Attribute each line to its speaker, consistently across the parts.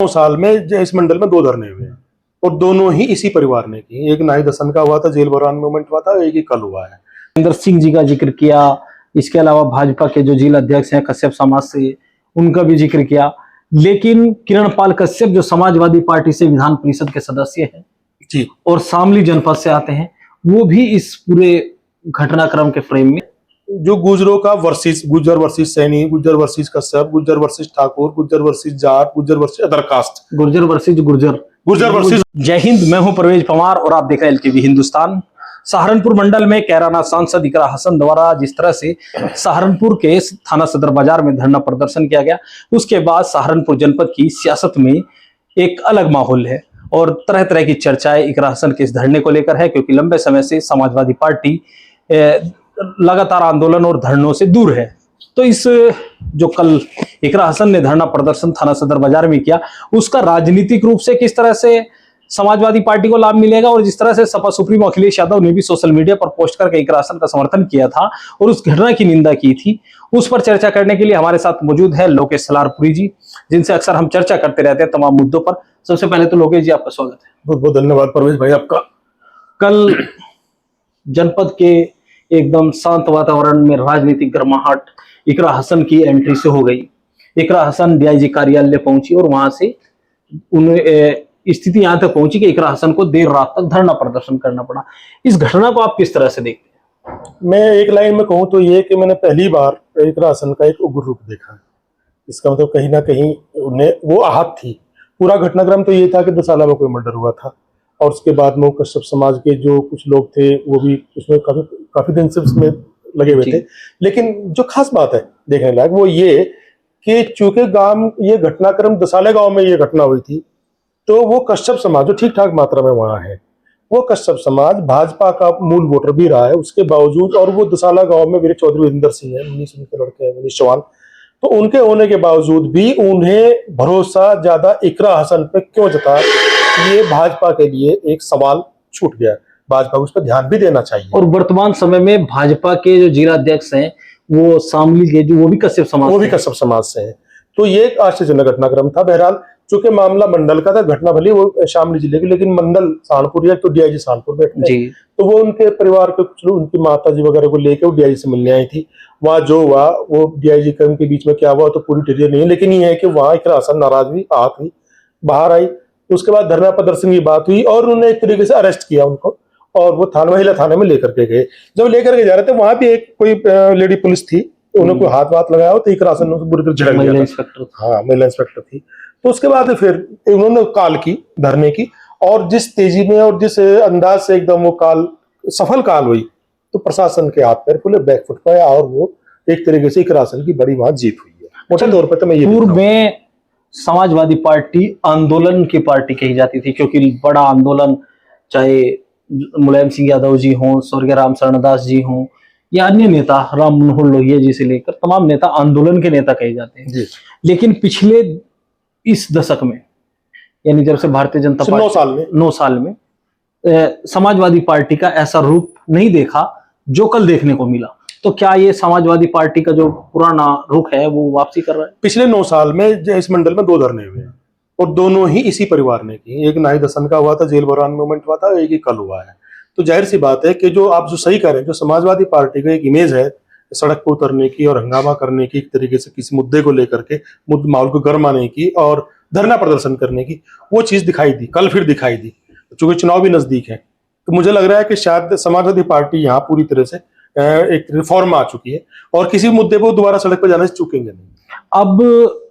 Speaker 1: साल में इस मंडल में 2 धरने हुए हैं और दोनों ही इसी परिवार ने की। एक नाहिद हसन का हुआ था, जेल भरान मूवमेंट हुआ था, एक ही कल हुआ है।
Speaker 2: वीरेंद्र सिंह जी का जिक्र किया, इसके अलावा भाजपा के जो जिला अध्यक्ष हैं कश्यप समाज से, उनका भी जिक्र किया। लेकिन किरणपाल कश्यप जो समाजवादी पार्टी से विधान परिषद के सदस्य हैं
Speaker 1: जी
Speaker 2: और शामली जनपद से आते हैं, वो भी इस पूरे घटनाक्रम के फ्रेम में
Speaker 1: जो गुजरों का वर्सेस गुजर वर्सेस सैनी, गुजर वर्सेस कश्यप, गुजर वर्सेस ठाकुर, गुजर वर्सेस जाट, गुजर versus other caste,
Speaker 2: Gurjar versus
Speaker 1: गुजर वर्सेस।
Speaker 2: जय हिंद, मैं हूं परवेज पवार और आप देख रहे हैं एलटीवी हिंदुस्तान। सहारनपुर मंडल में कैराना सांसद इकरा हसन द्वारा जिस तरह से सहारनपुर के थाना सदर बाजार में धरना प्रदर्शन किया गया, उसके बाद सहारनपुर जनपद की सियासत में एक अलग माहौल है और तरह तरह की चर्चाएं इकरा हसन के इस धरने को लेकर है, क्योंकि लंबे समय से समाजवादी पार्टी लगातार आंदोलन और धरनों से दूर है। तो इस जो कल इकरा हसन ने धरना प्रदर्शन थाना सदर बाजार में किया, उसका राजनीतिक रूप से किस तरह से समाजवादी पार्टी को लाभ मिलेगा, और जिस तरह से सपा सुप्रीमो अखिलेश यादव ने भी सोशल मीडिया पर पोस्ट करके इकरा हसन का समर्थन किया था और उस घटना की निंदा की थी, उस पर चर्चा करने के लिए हमारे साथ मौजूद है लोकेश सलारपुरी जी, जिनसे अक्सर हम चर्चा करते रहते हैं तमाम मुद्दों पर। सबसे पहले तो लोकेश जी, आपका स्वागत है।
Speaker 1: बहुत बहुत धन्यवाद परवेज भाई आपका।
Speaker 2: कल जनपद के एकदम शांत वातावरण में राजनीतिक गर्माहट इकरा हसन की एंट्री से हो गई। इकरा हसन डीआईजी कार्यालय पहुंची और वहां से उन्हें स्थिति यहां तक पहुंची कि इकरा हसन को देर रात तक धरना प्रदर्शन करना पड़ा। इस घटना को आप किस तरह से देखते हैं?
Speaker 1: मैं एक लाइन में कहूँ तो ये कि मैंने पहली बार इकरा हसन का एक उग्र रूप देखा है। इसका मतलब कहीं ना कहीं उन्हें वो आहत थी। पूरा घटनाक्रम तो ये था कि दसाला में कोई मर्डर हुआ था और उसके बाद में कश्यप समाज के जो कुछ लोग थे वो भी उसमें काफी दिन से उसमें लगे हुए थे। लेकिन जो खास बात है देखने लायक वो ये कि चूंकि ये घटनाक्रम दसाले गांव में ये घटना हुई थी, तो वो कश्यप समाज जो ठीक ठाक मात्रा में वहां है, वो कश्यप समाज भाजपा का मूल वोटर भी रहा है उसके बावजूद, और वो दसाला गांव में वीर चौधरी वीरेंद्र सिंह है, मुनीष उनके लड़के हैं, मुनीष चौहान, तो उनके होने के बावजूद भी उन्हें भरोसा ज्यादा इकरा हसन पे क्यों जता, ये भाजपा के लिए एक सवाल छूट गया। भाजपा को उस पर ध्यान भी देना चाहिए।
Speaker 2: और वर्तमान समय में भाजपा के जो जिला अध्यक्ष हैं वो शामली के जो वो भी कश्यप समाज
Speaker 1: से है। तो ये एक आश्चर्यजनक घटनाक्रम था। बहरहाल चूंकि मामला मंडल का था, घटना भले वो शामली जिले की, लेकिन मंडल सहारनपुर है तो डीआईजी सहारनपुर बैठते हैं, तो वो उनके परिवार के कुछ उनकी माता जी वगैरह को लेकर वो डीआईजी से मिलने आई थी। वहां जो हुआ वो डीआईजी कर्म के बीच में क्या हुआ तो पूरी डिटेल नहीं है, लेकिन ये है कि वहां इकरा हसन नाराज हुई, आहत हुई, बाहर आई। उसके बाद धरना प्रदर्शन की बात हुई और उन्होंने एक तरीके से अरेस्ट किया उनको और वो महिला थाने में लेकर के गए। जब लेकर के जा रहे थे वहां भी एक कोई लेडी पुलिस थी, उन्होंने कोई हाथ लगाया हो तो इकरा हसन बुरी तरह झड़क गया था। हाँ, महिला इंस्पेक्टर थी। तो उसके बाद फिर उन्होंने काल की धरने की, और जिस तेजी में और जिस अंदाज से एकदम वो काल सफल काल हुई, तो प्रशासन के हाथ पैर खुले, बैकफुट पाया और वो एक तरीके से इकरा हसन की बड़ी वहां जीत हुई है। मोटे तौर पर तो मैं ये
Speaker 2: पूर्व में समाजवादी पार्टी आंदोलन की पार्टी कही जाती थी, क्योंकि बड़ा आंदोलन चाहे मुलायम सिंह यादव जी हों, स्वर्गीय राम शरणदास जी हों या अन्य नेता राम मनोहर लोहिया जी से लेकर तमाम नेता आंदोलन के नेता कहे जाते हैं। लेकिन पिछले इस दशक में, यानी जब से भारतीय जनता पार्टी 9 साल में समाजवादी पार्टी का ऐसा रूप नहीं देखा जो कल देखने को मिला। तो क्या ये समाजवादी पार्टी का जो पुराना रुख है वो वापसी कर रहा है?
Speaker 1: पिछले 9 साल में इस मंडल में 2 धरने हुए हैं और दोनों ही इसी परिवार ने की। एक नाहिद हसन का हुआ था, जेल भरान मूवमेंट हुआ था, एक ही कल हुआ है। तो जाहिर सी बात है कि जो आप जो सही कह रहे हैं, जो समाजवादी पार्टी का एक इमेज है सड़क पर उतरने की और हंगामा करने की, एक तरीके से किसी मुद्दे को लेकर के माहौल को गर्माने की और धरना प्रदर्शन करने की, वो चीज दिखाई दी, कल फिर दिखाई दी। चूंकि चुनाव भी नजदीक है, तो मुझे लग रहा है कि शायद समाजवादी पार्टी यहाँ पूरी तरह से एक रिफॉर्म आ चुकी है और किसी मुद्दे पर दोबारा सड़क पर जाने से चूकेंगे नहीं।
Speaker 2: अब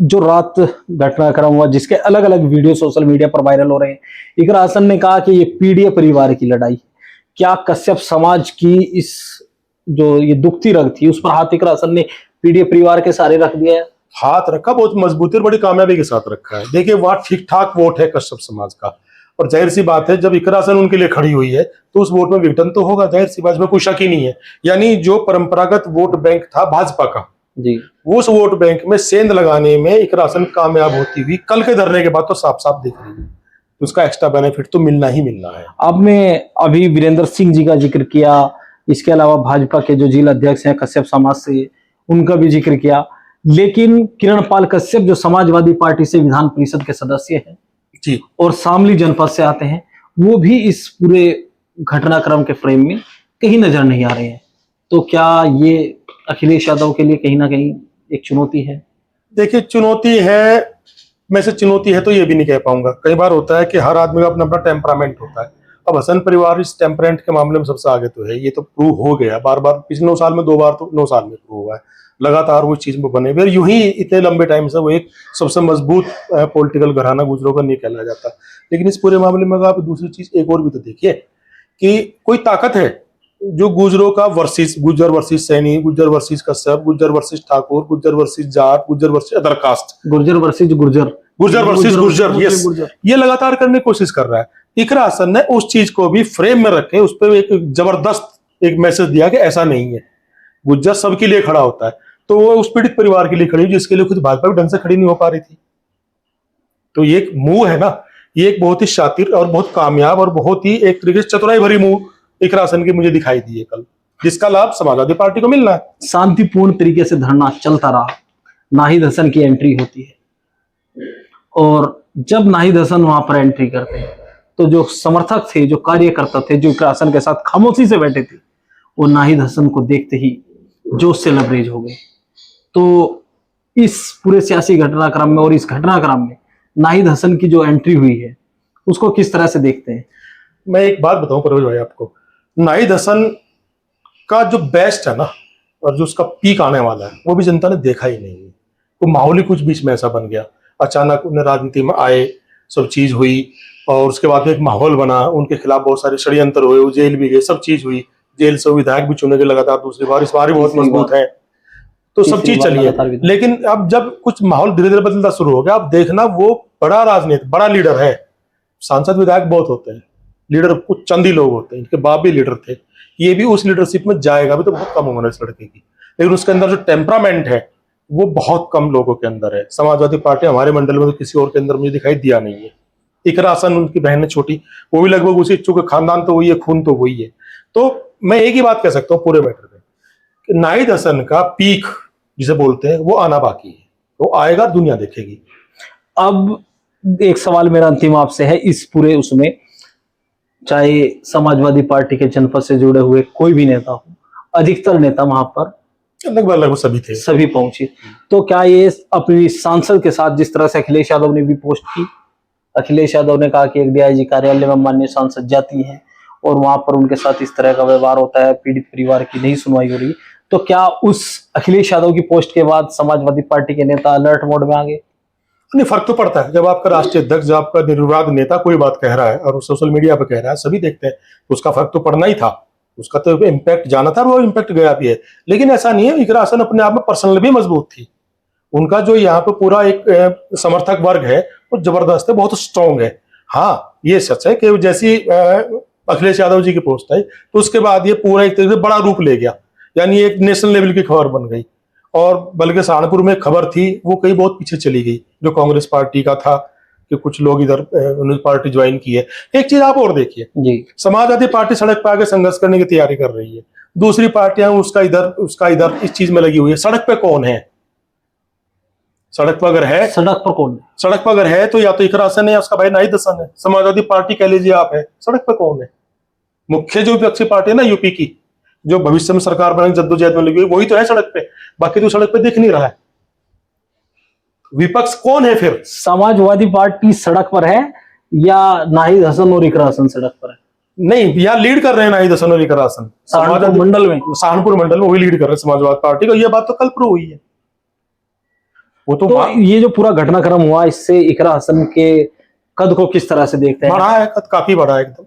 Speaker 2: जो रात घटनाक्रम हुआ, जिसके अलग अलग वीडियो सोशल मीडिया पर वायरल हो रहे हैं, इकरा हसन ने कहा कि ये पीडीए परिवार की लड़ाई, क्या कश्यप समाज की इस जो ये दुखती रग थी उस पर हाथ इकरा हसन ने पीडीए परिवार के सारे रख दिया है?
Speaker 1: हाथ रखा, बहुत मजबूती और बड़ी कामयाबी के साथ रखा है। देखिए वहां ठीक ठाक वोट है कश्यप समाज का, और जाहिर सी बात है जब इकरा हसन उनके लिए खड़ी हुई है तो उस वोट में विघटन तो होगा, जाहिर सी बात में कोई शक ही नहीं है। यानी जो परंपरागत वोट बैंक था भाजपा का
Speaker 2: जी,
Speaker 1: उस वोट बैंक में सेंध लगाने में इकरा हसन कामयाब होती हुई कल के धरने के बाद तो साफ साफ दिख रही है। उसका एक्स्ट्रा बेनिफिट तो मिलना ही मिलना है।
Speaker 2: आपने अभी वीरेंद्र सिंह जी का जिक्र किया, इसके अलावा भाजपा के जो जिला अध्यक्ष हैं कश्यप समाज से, उनका भी जिक्र किया। लेकिन किरण पाल कश्यप जो समाजवादी पार्टी से विधान परिषद के सदस्य हैं
Speaker 1: जी,
Speaker 2: और शामली जनपद से आते हैं, वो भी इस पूरे घटनाक्रम के फ्रेम में कहीं नजर नहीं आ रहे हैं। तो क्या ये अखिलेश यादव के लिए कहीं ना कहीं एक चुनौती है?
Speaker 1: देखिए चुनौती है, मैं से चुनौती है तो ये भी नहीं कह पाऊंगा। कई बार होता है कि हर आदमी का अपना अपना टेम्परामेंट होता है। अब हसन परिवार इस टेम्परामेंट के मामले में सबसे आगे तो है, ये तो प्रूव हो गया बार बार, पिछले 9 साल में 2 बार तो 9 साल में प्रूव हुआ है। लगातार वो चीज में बने हुए, यूं ही इतने लंबे टाइम से वो एक सबसे मजबूत पॉलिटिकल घराना गुजरों का नहीं कहला जाता। लेकिन इस पूरे मामले में आप दूसरी चीज एक और भी तो देखिए कि कोई ताकत है जो गुजरों का versus Gujjar versus Saini, Gujjar versus Kashyap, Gujjar versus Thakur, Gujjar versus Jat, Gujjar versus other caste,
Speaker 2: Gurjar versus Gurjar,
Speaker 1: Gurjar versus Gurjar, yes,
Speaker 2: Gurjar.
Speaker 1: ये लगातार करने की कोशिश कर रहा है। इकरा हसन ने उस चीज को भी फ्रेम में रखे, उस पर एक जबरदस्त एक मैसेज दिया कि ऐसा नहीं है, गुज्जर सबके लिए खड़ा होता है। तो वो उस पीड़ित परिवार के लिए खड़ी, जिसके लिए खुद भाजपा भी ढंग से खड़ी नहीं हो पा रही थी। तो ये एक मूव है ना, ये एक बहुत ही शातिर और बहुत कामयाब और बहुत ही एक तरीके से चतुराई भरी मूव इकरा हसन की मुझे दिखाई दी है कल, जिसका लाभ समाजवादी पार्टी को मिलना है।
Speaker 2: शांतिपूर्ण तरीके से धरना चलता रहा, नाहिद हसन की एंट्री होती है, और जब नाहिद हसन वहां पर एंट्री करते हैं तो जो समर्थक थे, जो कार्यकर्ता थे, जो इकरा हसन के साथ खामोशी से बैठे थे, वो नाहिद हसन को देखते ही जोश से लबरेज हो गए। तो इस पूरे सियासी घटनाक्रम में और इस घटनाक्रम में नाहिद हसन की जो एंट्री हुई है उसको किस तरह से देखते हैं?
Speaker 1: मैं एक बात बताऊं परवेज भाई आपको, नाहिद हसन का जो बेस्ट है ना और जो उसका पीक आने वाला है वो भी जनता ने देखा ही नहीं है। तो माहौल ही कुछ बीच में ऐसा बन गया, अचानक उन्हें राजनीति में आए, सब चीज हुई और उसके बाद एक माहौल बना, उनके खिलाफ बहुत सारे षड्यंत्र हुए, वो जेल भी गए, सब चीज हुई, जेल से विधायक भी चुने गए लगातार दूसरी बार, इस बार भी बहुत मजबूत है, तो सब चीज चली है। लेकिन अब जब कुछ माहौल धीरे धीरे बदलता शुरू हो गया, अब देखना वो बड़ा राजनीति, बड़ा लीडर है। सांसद विधायक बहुत होते हैं, लीडर कुछ चंद ही लोग होते हैं, इनके बाप भी लीडर थे, ये भी उस लीडरशिप में जाएगा। अभी तो बहुत कम उम्र है इस लड़के की, लेकिन उसके अंदर जो टेम्परामेंट है वो बहुत कम लोगों के अंदर है। समाजवादी पार्टी हमारे मंडल में तो किसी और के अंदर मुझे दिखाई दिया नहीं है। इकरा हसन उनकी बहन है छोटी, वो भी लगभग उसी, चूंकि खानदान तो वही है, खून तो वही है। तो मैं एक ही बात कह सकता हूँ पूरे मैटर में कि नाहिद हसन का पीक जिसे बोलते हैं वो आना बाकी है, वो आएगा, दुनिया देखेगी।
Speaker 2: अब एक सवाल मेरा अंतिम आपसे है, इस पूरे उसमें चाहे समाजवादी पार्टी के जनपद से जुड़े हुए कोई भी नेता हो, अधिकतर नेता वहां पर
Speaker 1: लगभग सभी थे,
Speaker 2: सभी पहुंचे, तो क्या ये अपनी सांसद के साथ, जिस तरह से अखिलेश यादव ने भी पोस्ट की, अखिलेश यादव ने कहा कि एक डीआईजी कार्यालय में माननीय सांसद जाती हैं और वहां पर उनके साथ इस तरह का व्यवहार होता है, पीड़ित परिवार की नहीं सुनवाई हो रही, तो क्या उस अखिलेश यादव की पोस्ट के बाद समाजवादी पार्टी के नेता अलर्ट मोड में आ गए?
Speaker 1: नहीं, फर्क तो पड़ता है जब आपका राष्ट्रीय अध्यक्ष, जब आपका निर्विवाद नेता कोई बात कह रहा है और सोशल मीडिया पर कह रहा है, सभी देखते हैं, तो उसका फर्क तो पड़ना ही था, उसका तो इम्पैक्ट जाना था, वो इम्पैक्ट गया भी है। लेकिन ऐसा नहीं है, इकरा हसन अपने आप में पर्सनल भी मजबूत थी, उनका जो यहाँ पे पूरा एक समर्थक वर्ग है वो जबरदस्त है, बहुत स्ट्रॉन्ग है। हाँ ये सच है कि जैसी अखिलेश यादव जी की पोस्ट आई तो उसके बाद ये पूरा एक तरीके से बड़ा रूप ले गया, यानी एक नेशनल लेवल की खबर बन गई। और बल्कि सहारनपुर में खबर थी वो कहीं बहुत पीछे चली गई, जो कांग्रेस पार्टी का था कि कुछ लोग इधर उन्होंने पार्टी ज्वाइन की है। एक चीज आप और देखिए जी, समाजवादी पार्टी सड़क पर आके संघर्ष करने की तैयारी कर रही है, दूसरी पार्टियां उसका इधर इस चीज में लगी हुई है। सड़क पे कौन है? सड़क पर अगर है,
Speaker 2: सड़क पर कौन है? सड़क
Speaker 1: पर अगर है तो या तो इकरा हसन है या उसका भाई नाहिद हसन है, समाजवादी पार्टी कह लीजिए आप है। सड़क पर कौन है? मुख्य जो विपक्षी पार्टी है ना यूपी की, जो भविष्य में सरकार बनाने जद्दोजहद में लगी हुई, वही तो है सड़क पे, बाकी तो सड़क पे दिख नहीं रहा है। विपक्ष कौन है फिर?
Speaker 2: समाजवादी पार्टी सड़क पर है या नाहिद हसन और इकरा हसन सड़क पर है?
Speaker 1: नहीं, यहाँ लीड कर रहे हैं नाहिद हसन और इकरा हसन,
Speaker 2: सहारनपुर
Speaker 1: मंडल में वही लीड कर रहे हैं समाजवादी पार्टी को। यह बात तो कल प्रूव हुई है। वो तो
Speaker 2: ये जो पूरा घटनाक्रम हुआ, इससे इकरा हसन के कद को किस तरह से देखते हैं?
Speaker 1: बढ़ा है कद, काफी बढ़ा है एकदम,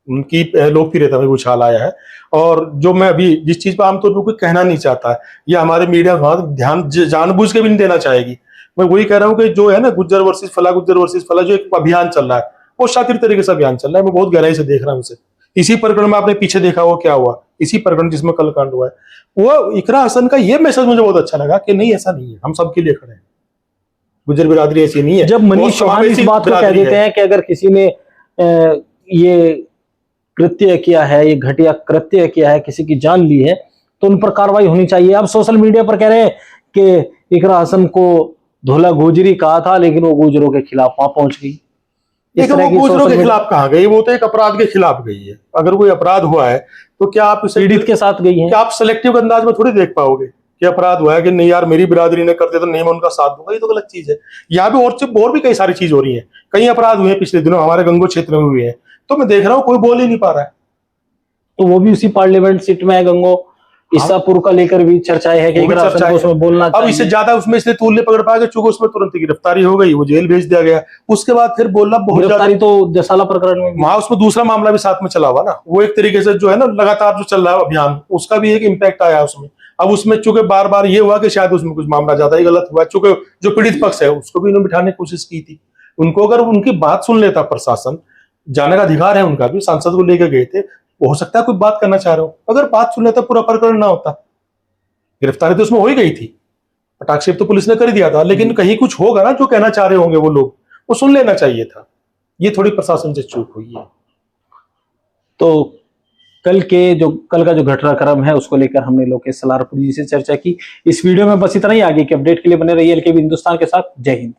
Speaker 1: उनकी लोकप्रियता में उछाल आया है। और जो मैं अभी जिस चीज पर आमतौर पर कोई कहना नहीं चाहता है, ये हमारे मीडिया ध्यान जानबूझ के भी नहीं देना चाहेगी, मैं वही कह रहा हूँ कि जो है ना गुज्जर वर्सेस फला जो एक अभियान चल रहा है, वो शातिर तरीके से अभियान चल रहा है, मैं बहुत गहराई से देख रहा हूँ उसे। इसी प्रकरण में आपने पीछे देखा वो क्या हुआ, इसी प्रकरण जिसमें कल कांड हुआ है, वो इकरा हसन का ये मैसेज मुझे बहुत अच्छा लगा कि नहीं ऐसा नहीं है, हम सबके लिए खड़े हैं, गुज्जर बिरादरी ऐसी नहीं है।
Speaker 2: जब मनीष चौहान इस बात को कह देते हैं कि अगर किसी ने ये कृत्य किया है, ये घटिया कृत्य किया है, किसी की जान ली है, तो उन पर कार्रवाई होनी चाहिए। अब सोशल मीडिया पर कह रहे हैं के इकरा हसन को धोला गुजरी कहा था, लेकिन वो गुजरों के खिलाफ वहां पहुंच गई। इस
Speaker 1: देखो,
Speaker 2: तरह
Speaker 1: वो
Speaker 2: की
Speaker 1: गुजरों
Speaker 2: सोशल
Speaker 1: के
Speaker 2: मीडिया
Speaker 1: खिलाफ कहाँ गई, वो तो एक अपराध के खिलाफ गई है। अगर कोई अपराध हुआ है तो क्या आप उसे
Speaker 2: पीड़ित के साथ गई है।
Speaker 1: क्या आप सेलेक्टिव अंदाज में थोड़ी देख पाओगे कि अपराध हुआ है कि नहीं यार मेरी बिरादरी ने करते तो नहीं मैं उनका साथ दूंगा, ये तो गलत चीज है। यहाँ पे और भी कई सारी चीज हो रही है, कई अपराध हुए हैं पिछले दिनों हमारे गंगो क्षेत्र में हुए हैं, तो मैं देख रहा हूँ कोई बोल ही नहीं पा रहा है।
Speaker 2: तो वो भी उसी पार्लियामेंट सीट में है गंगो। ईसापुर का लेकर भी चर्चाएं है कि
Speaker 1: वो भी
Speaker 2: इकरा हसन
Speaker 1: चर्चा
Speaker 2: को
Speaker 1: है।
Speaker 2: उसमें बोलना
Speaker 1: अब
Speaker 2: चाहिए।
Speaker 1: इससे ज्यादा उसमें इसलिए तूल नहीं पकड़ पाया चूंकि उसमें तुरंत ही गिरफ्तारी हो गई, वो जेल भेज दिया गया। उसके बाद फिर बोलना बहुत ज्यादा,
Speaker 2: गिरफ्तारी तो जसाला प्रकरण में भी।
Speaker 1: वहां उसमें दूसरा मामला भी साथ में चला हुआ ना, वो एक तरीके से जो है ना लगातार जो चल रहा है अभियान, उसका भी एक इम्पैक्ट आया उसमें। अब उसमें चूंकि बार बार ये हुआ कि शायद उसमें कुछ मामला ज्यादा ही गलत हुआ, चूंकि जो पीड़ित पक्ष है उसको भी उन्होंने बिठाने की कोशिश की थी। उनको अगर उनकी बात सुन लेता प्रशासन, जाने का अधिकार है उनका भी, सांसद को लेकर गए थे, हो सकता है कोई बात करना चाह रहे हो, अगर बात सुन लेता पूरा प्रकरण ना होता। गिरफ्तारी तो उसमें हो ही गई थी, पटाक्षेप तो पुलिस ने कर दिया था, लेकिन कहीं कुछ होगा ना जो कहना चाह रहे होंगे वो लोग, वो सुन लेना चाहिए था। ये थोड़ी प्रशासन से चूक हुई है।
Speaker 2: तो कल का जो घटनाक्रम है उसको लेकर हमने लोकेश सलारपुरी जी से चर्चा की। इस वीडियो में बस इतना ही। आगे के अपडेट के लिए बने रहिए एलकेबी हिंदुस्तान के साथ। जय हिंद।